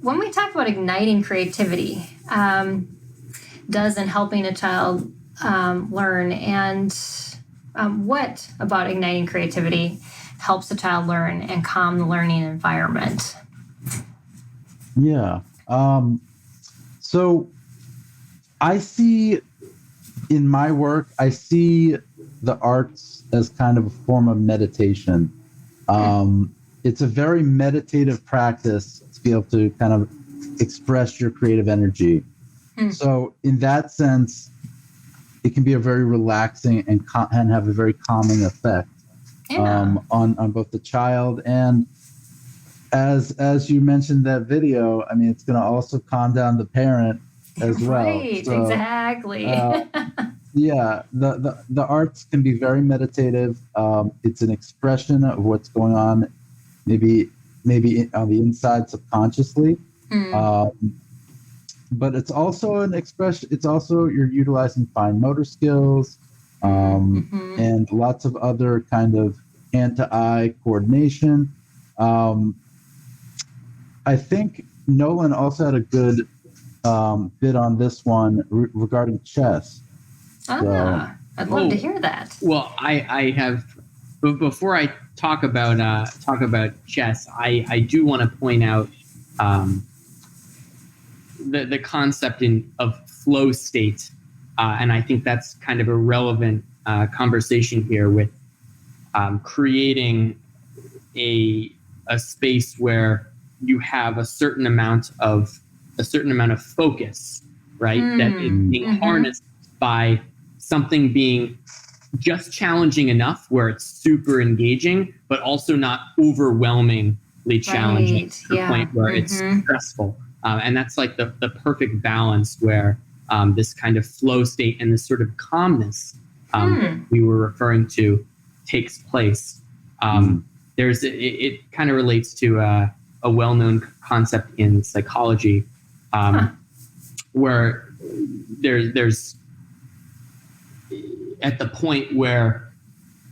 when we talk about igniting creativity, does in helping a child learn, and what about igniting creativity helps a child learn and calm the learning environment? Yeah. So I see in my work, I see the arts as kind of a form of meditation. It's a very meditative practice to be able to kind of express your creative energy. So in that sense, it can be a very relaxing and have a very calming effect on both the child, and as you mentioned that video, I mean, it's going to also calm down the parent as well. Right, so, exactly. Yeah, the arts can be very meditative. It's an expression of what's going on, maybe on the inside subconsciously. But it's also an expression. It's also, you're utilizing fine motor skills and lots of other kind of hand-to-eye coordination. I think Nolan also had a good bit on this one regarding chess. I'd love to hear that. Well, I have. But before I talk about chess, I do want to point out the concept of flow state, and I think that's kind of a relevant conversation here with creating a space where you have a certain amount of focus, right? That is being harnessed by something being just challenging enough where it's super engaging, but also not overwhelmingly challenging to the point where it's stressful. And that's like the perfect balance where this kind of flow state and this sort of calmness we were referring to takes place. It kind of relates to a well-known concept in psychology where there's at the point where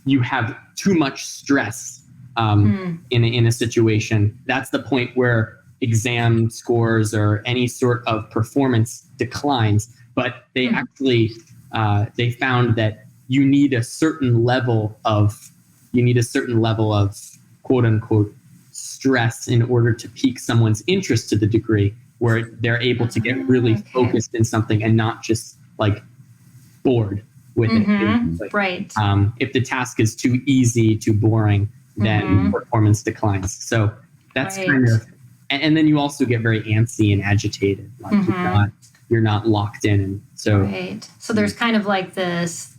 you have too much stress in a situation, that's the point where exam scores or any sort of performance declines. But they actually they found that you need a certain level of quote unquote stress in order to pique someone's interest to the degree where they're able to get really focused in something and not just like bored with it. Right. If the task is too easy, too boring, then performance declines. So that's kind of, and then you also get very antsy and agitated. Like you're not locked in. And so, so there's kind of like this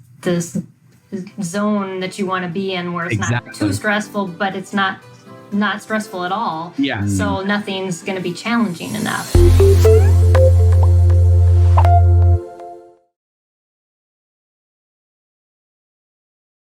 zone that you want to be in where it's not too stressful, but it's not stressful at all. Yeah. So nothing's going to be challenging enough.